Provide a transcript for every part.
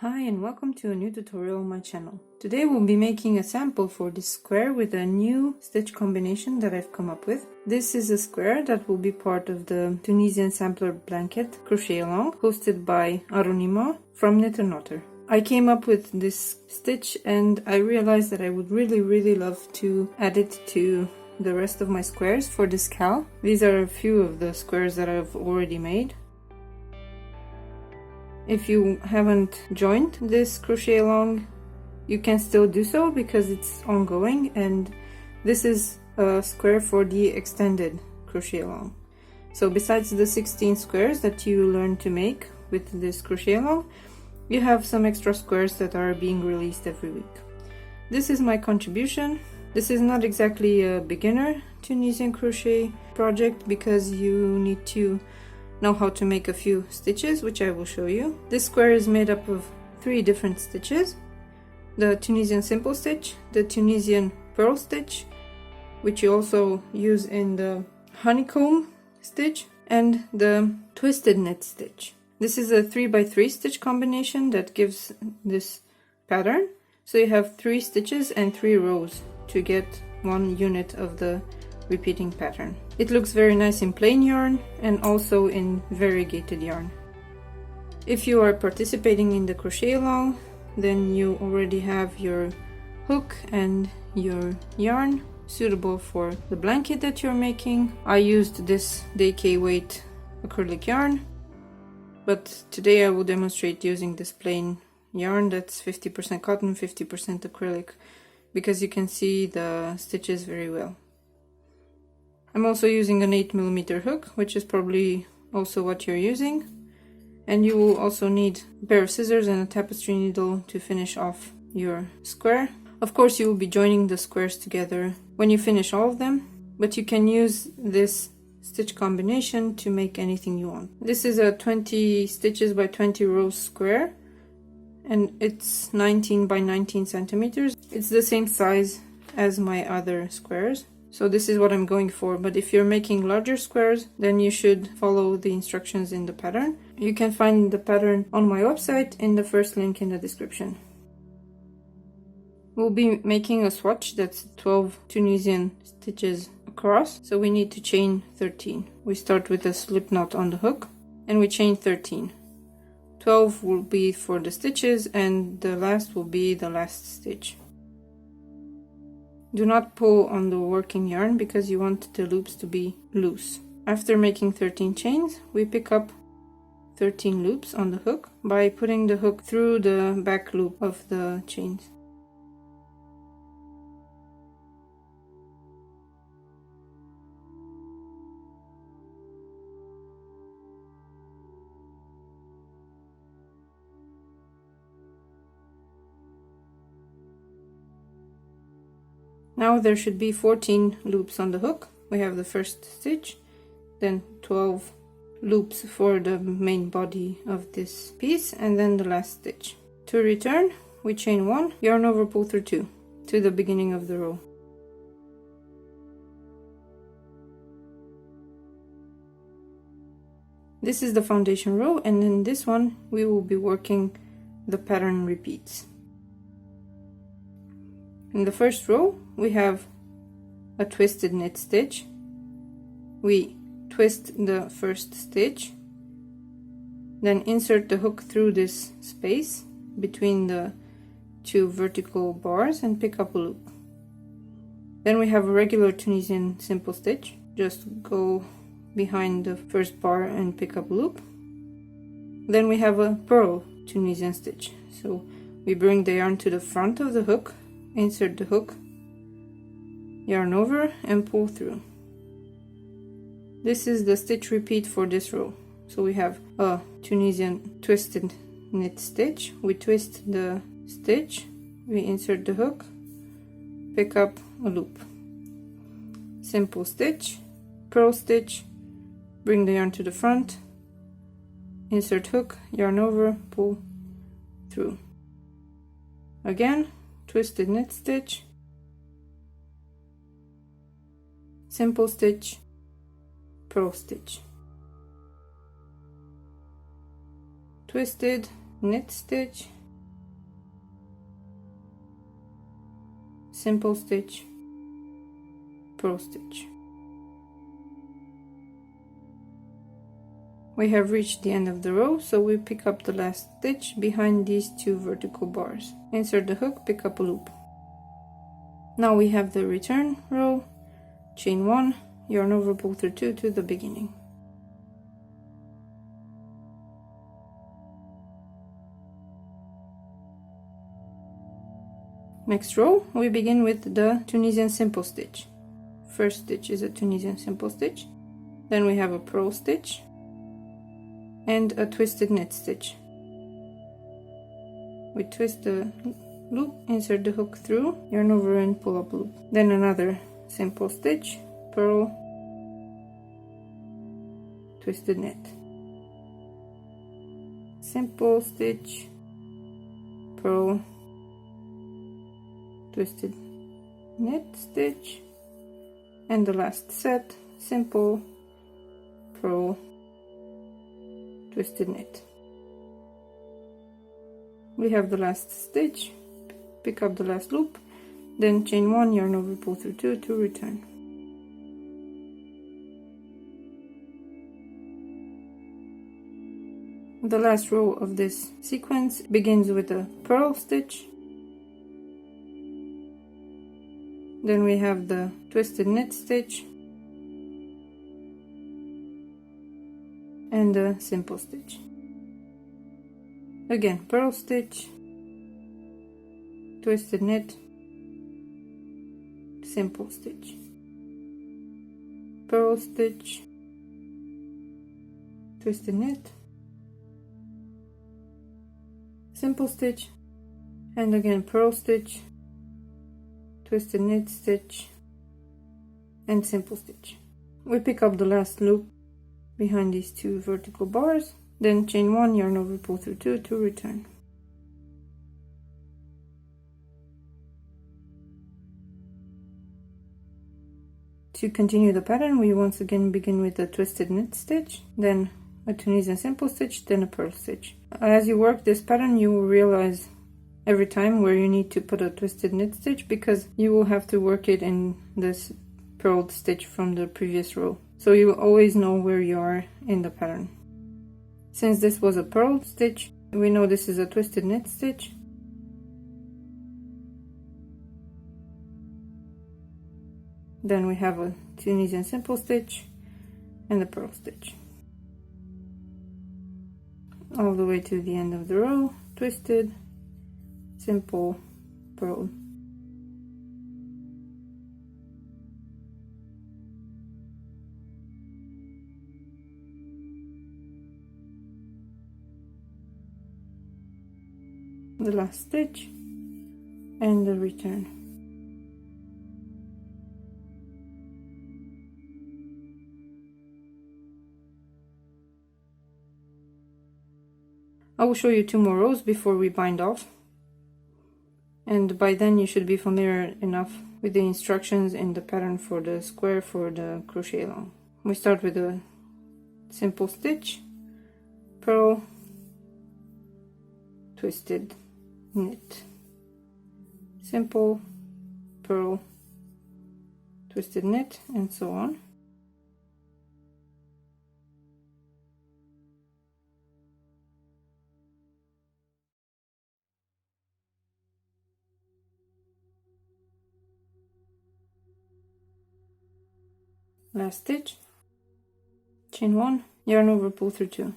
Hi and welcome to a new tutorial on my channel. Today we'll be making a sample for this square with a new stitch combination that I've come up with. This is a square that will be part of the Tunisian Sampler Blanket crochet along hosted by Arunima from KnitterKnotter. I came up with this stitch and I realized that I would really love to add it to the rest of my squares for this CAL. These are a few of the squares that I've already made. If you haven't joined this crochet along, you can still do so because it's ongoing, and this is a square for the extended crochet along. So besides the 16 squares that you learn to make with this crochet along, you have some extra squares that are being released every week. This is my contribution. This is not exactly a beginner Tunisian crochet project because you need to know how to make a few stitches, which I will show you. This square is made up of 3 different stitches: the Tunisian simple stitch, the Tunisian purl stitch, which you also use in the honeycomb stitch, and the twisted knit stitch. This is a 3x3 stitch combination that gives this pattern, so you have 3 stitches and 3 rows to get 1 unit of the repeating pattern. It looks very nice in plain yarn and also in variegated yarn. If you are participating in the crochet along, then you already have your hook and your yarn suitable for the blanket that you're making. I used this DK weight acrylic yarn, but today I will demonstrate using this plain yarn that's 50% cotton, 50% acrylic, because you can see the stitches very well. I'm also using an 8mm hook, which is probably also what you're using. And you will also need a pair of scissors and a tapestry needle to finish off your square. Of course, you will be joining the squares together when you finish all of them, but you can use this stitch combination to make anything you want. This is a 20 stitches by 20 rows square, and it's 19 by 19 centimeters. It's the same size as my other squares. So this is what I'm going for, but if you're making larger squares, then you should follow the instructions in the pattern. You can find the pattern on my website in the first link in the description. We'll be making a swatch that's 12 Tunisian stitches across, so we need to chain 13. We start with a slip knot on the hook and we chain 13. 12 will be for the stitches and the last will be the last stitch. Do not pull on the working yarn because you want the loops to be loose. After making 13 chains, we pick up 13 loops on the hook by putting the hook through the back loop of the chains. Now there should be 14 loops on the hook. We have the first stitch, then 12 loops for the main body of this piece, and then the last stitch. To return, we chain 1, yarn over, pull through 2 to the beginning of the row. This is the foundation row, and in this one we will be working the pattern repeats. In the first row, we have a twisted knit stitch. We twist the first stitch, then insert the hook through this space between the 2 vertical bars and pick up a loop. Then we have a regular Tunisian simple stitch. Just go behind the first bar and pick up a loop. Then we have a purl Tunisian stitch. So we bring the yarn to the front of the hook, insert the hook, yarn over and pull through. This is the stitch repeat for this row. So we have a Tunisian twisted knit stitch. We twist the stitch, we insert the hook, pick up a loop. Simple stitch, purl stitch, bring the yarn to the front, insert hook, yarn over, pull through. Again, twisted knit stitch, simple stitch, purl stitch, twisted knit stitch, simple stitch, purl stitch. We have reached the end of the row, so we pick up the last stitch behind these 2 vertical bars. Insert the hook, pick up a loop. Now we have the return row, chain 1, yarn over, pull through 2 to the beginning. Next row, we begin with the Tunisian simple stitch. First stitch is a Tunisian simple stitch, then we have a purl stitch and a twisted knit stitch. We twist the loop, insert the hook through, yarn over and pull up loop. Then another simple stitch, purl, twisted knit, simple stitch, purl, twisted knit stitch, and the last set, simple, purl, twisted knit. We have the last stitch, pick up the last loop, then chain 1, yarn over, pull through 2 to return. The last row of this sequence begins with a purl stitch, then we have the twisted knit stitch and a simple stitch. Again, purl stitch, twisted knit, simple stitch, purl stitch, twisted knit, simple stitch, and again purl stitch, twisted knit stitch, and simple stitch. We pick up the last loop behind these 2 vertical bars, then chain 1, yarn over, pull through 2 to return. To continue the pattern, we once again begin with a twisted knit stitch, then a Tunisian simple stitch, then a purl stitch. As you work this pattern, you will realize every time where you need to put a twisted knit stitch, because you will have to work it in this purled stitch from the previous row. So you will always know where you are in the pattern. Since this was a purled stitch, we know this is a twisted knit stitch. Then we have a Tunisian simple stitch and a purl stitch. All the way to the end of the row, twisted, simple, purl. The last stitch and the return. I will show you 2 more rows before we bind off, and by then you should be familiar enough with the instructions in the pattern for the square for the crochet along. We start with a simple stitch, purl, twisted knit, simple, purl, twisted knit, and so on. Last stitch, chain 1, yarn over, pull through 2.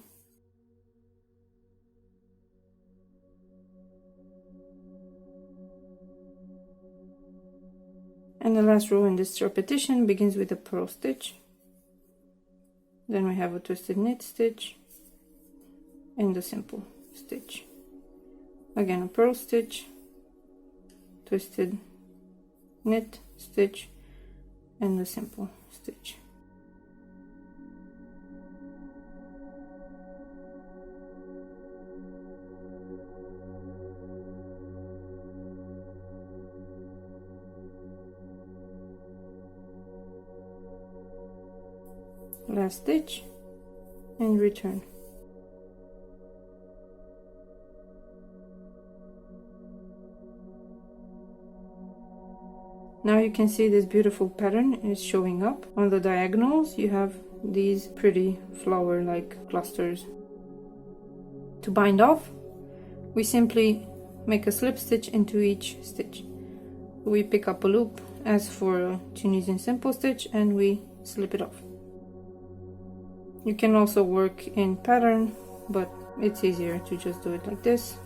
And the last row in this repetition begins with a purl stitch, then we have a twisted knit stitch and a simple stitch. Again a purl stitch, twisted knit stitch, and a simple stitch. Last stitch and return. Now you can see this beautiful pattern is showing up. On the diagonals you have these pretty flower-like clusters. To bind off, we simply make a slip stitch into each stitch. We pick up a loop as for a Tunisian simple stitch and we slip it off. You can also work in pattern, but it's easier to just do it like this.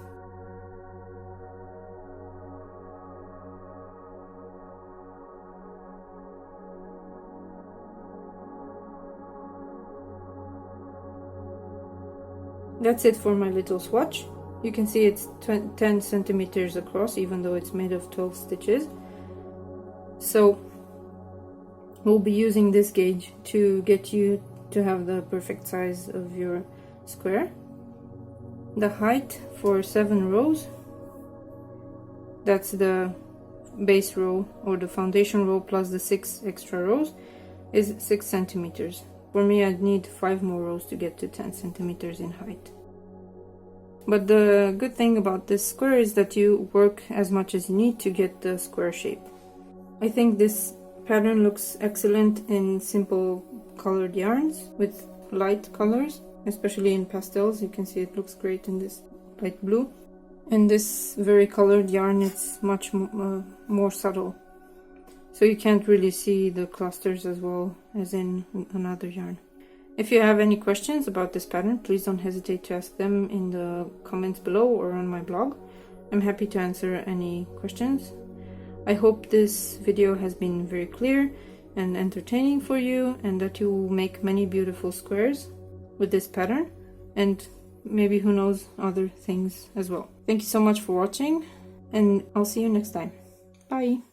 That's it for my little swatch. You can see it's 10 centimeters across, even though it's made of 12 stitches. So we'll be using this gauge to get you to have the perfect size of your square. The height for 7 rows, that's the base row or the foundation row plus the 6 extra rows, is 6 centimeters. For me, I'd need 5 more rows to get to 10 centimeters in height. But the good thing about this square is that you work as much as you need to get the square shape. I think this pattern looks excellent in simple colored yarns with light colors, especially in pastels. You can see it looks great in this light blue. In this very colored yarn, it's much more subtle, so you can't really see the clusters as well as in another yarn. If you have any questions about this pattern, please don't hesitate to ask them in the comments below or on my blog. I'm happy to answer any questions. I hope this video has been very clear and entertaining for you, and that you will make many beautiful squares with this pattern, and maybe, who knows, other things as well. Thank you so much for watching, and I'll see you next time. Bye!